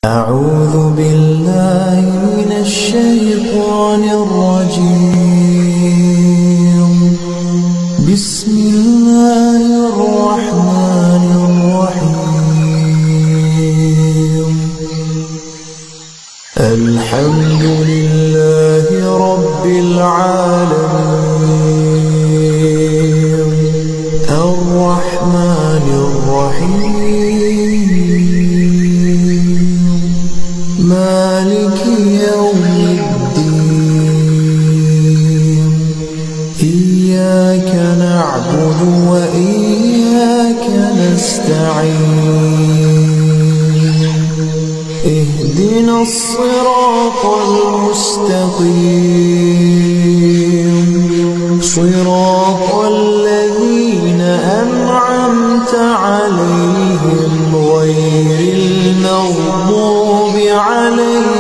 أعوذ بالله من الشيطان الرجيم. بسم الله الرحمن الرحيم. الحمد لله رب العالمين الرحمن الرحيم مالك يوم الدين. إياك نعبد وإياك نستعين. اهدنا الصراط المستقيم صراط الذين أنعمت عليهم غير المغضوب عليهم